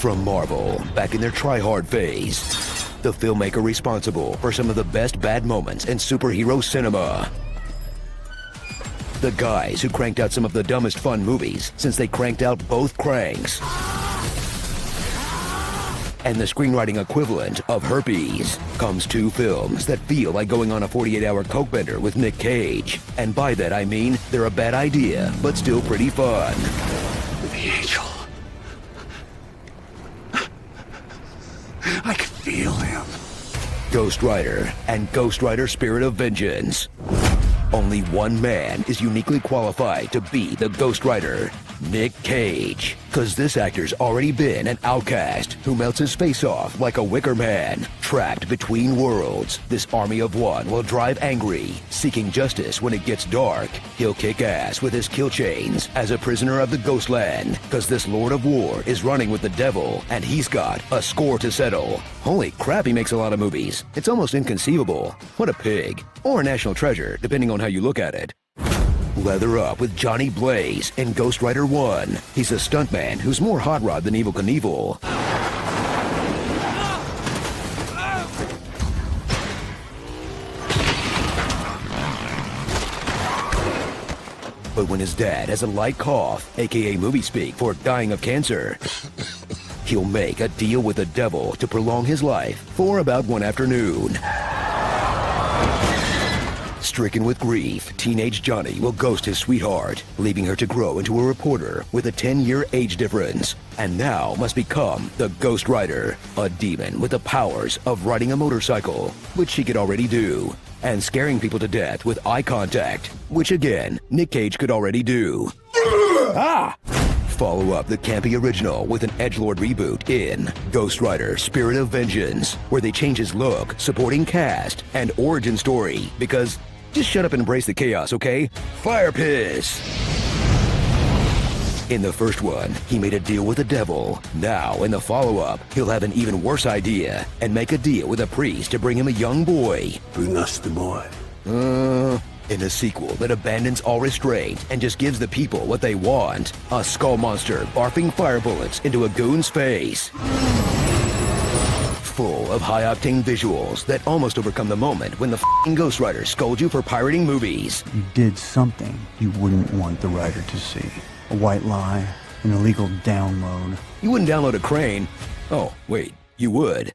From Marvel, back in their try-hard phase, the filmmaker responsible for some of the best bad moments in superhero cinema. The guys who cranked out some of the dumbest fun movies since they cranked out both Cranks. And the screenwriting equivalent of herpes comes two films that feel like going on a 48-hour coke bender with Nick Cage. And by that I mean they're a bad idea, but still pretty fun. The angel. I can feel him. Ghost Rider and Ghost Rider Spirit of Vengeance. Only one man is uniquely qualified to be the Ghost Rider, Nick Cage. Cause this actor's already been an outcast who melts his face off like a wicker man. Trapped between worlds, this army of one will drive angry, seeking justice when it gets dark. He'll kick ass with his kill chains as a prisoner of the Ghostland. Cause this Lord of War is running with the devil and he's got a score to settle. Holy crap, he makes a lot of movies. It's almost inconceivable. What a pig. Or a national treasure, depending on how you look at it. Leather up with Johnny Blaze in Ghost Rider 1. He's a stuntman who's more hot rod than Evel Knievel. But when his dad has a light cough, aka movie speak for dying of cancer, he'll make a deal with the devil to prolong his life for about one afternoon. Stricken with grief, teenage Johnny will ghost his sweetheart, leaving her to grow into a reporter with a 10-year age difference, and now must become the Ghost Rider, a demon with the powers of riding a motorcycle, which she could already do, and scaring people to death with eye contact, which again, Nick Cage could already do. Follow up the campy original with an edgelord reboot in Ghost Rider Spirit of Vengeance, where they change his look, supporting cast, and origin story, because just shut up and embrace the chaos, okay? Fire piss! In the first one, he made a deal with the devil. Now, in the follow-up, he'll have an even worse idea and make a deal with a priest to bring him a young boy. Bring us the boy. In a sequel that abandons all restraint and just gives the people what they want, a skull monster barfing fire bullets into a goon's face. Full of high-octane visuals that almost overcome the moment when the f***ing Ghost Rider scolds you for pirating movies. You did something you wouldn't want the writer to see. A white lie, an illegal download. You wouldn't download a crane. Oh, wait, you would.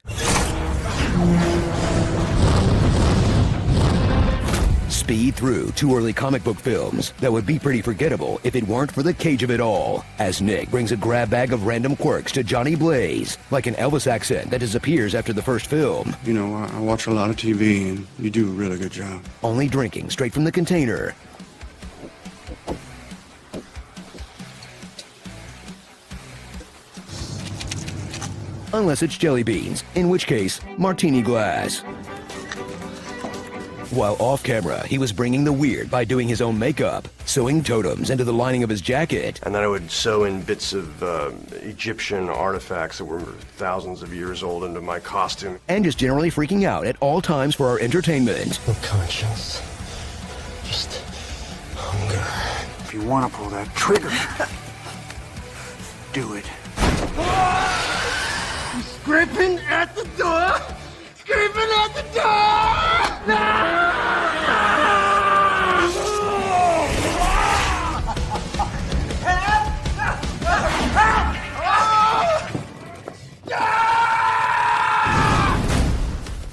Speed through two early comic book films that would be pretty forgettable if it weren't for the Cage of it all, as Nick brings a grab bag of random quirks to Johnny Blaze, like an Elvis accent that disappears after the first film. You know, I watch a lot of TV, and you do a really good job. Only drinking straight from the container. Unless it's jelly beans, in which case, martini glass. While off camera, he was bringing the weird by doing his own makeup, sewing totems into the lining of his jacket. And then I would sew in bits of Egyptian artifacts that were thousands of years old into my costume. And just generally freaking out at all times for our entertainment. No conscience, just hunger. If you want to pull that trigger, do it. Scraping at the door! Scraping at the door!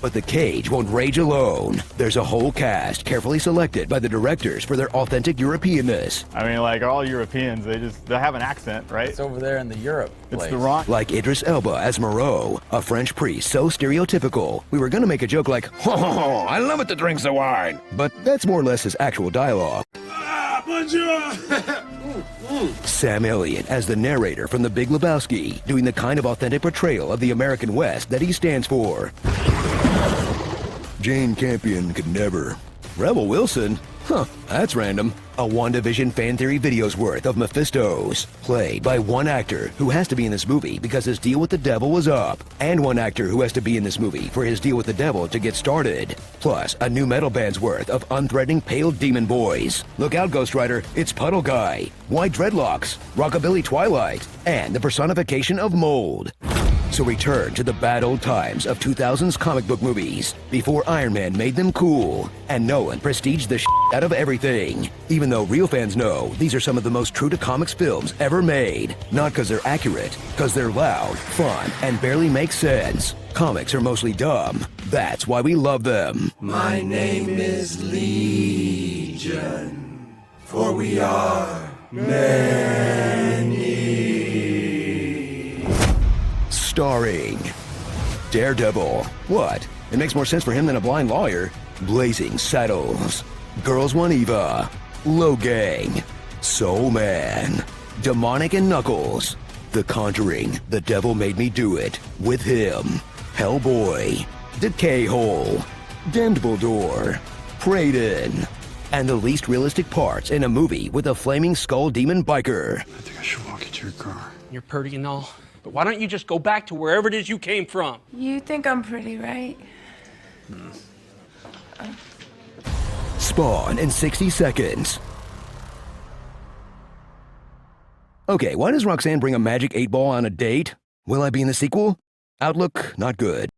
But the Cage won't rage alone. There's a whole cast carefully selected by the directors for their authentic Europeanness. I mean, like, all Europeans, they have an accent, right? It's over there in the Europe place. It's the wrong... Like Idris Elba as Moreau, a French priest so stereotypical, we were gonna make a joke like, ho ho ho, I love it to drink the wine. But that's more or less his actual dialogue. Sam Elliott as the narrator from The Big Lebowski, doing the kind of authentic portrayal of the American West that he stands for. Jane Campion could never. Rebel Wilson? Huh, that's random. A WandaVision fan theory video's worth of Mephistos, played by one actor who has to be in this movie because his deal with the devil was up, and one actor who has to be in this movie for his deal with the devil to get started. Plus, a new metal band's worth of unthreatening pale demon boys. Look out, Ghost Rider, it's Puddle Guy, White Dreadlocks, Rockabilly Twilight, and the personification of mold. So return to the bad old times of 2000s comic book movies, before Iron Man made them cool, and Nolan prestiged the out of everything. Even though real fans know these are some of the most true to comics films ever made. Not because they're accurate, because they're loud, fun, and barely make sense. Comics are mostly dumb. That's why we love them. My name is Legion, for we are many. Starring Daredevil. What? It makes more sense for him than a blind lawyer. Blazing Saddles. Girls Want Eva. Logang. Soul Man. Demonic and Knuckles. The Conjuring. The Devil Made Me Do It. With him. Hellboy. Decay Hole. Dumbledore. Praden. And the least realistic parts in a movie with a flaming skull demon biker. I think I should walk you to your car. You're pretty and all, but why don't you just go back to wherever it is you came from? You think I'm pretty, right? Spawn in 60 seconds. Okay, why does Roxanne bring a magic 8-ball on a date? Will I be in the sequel? Outlook, not good.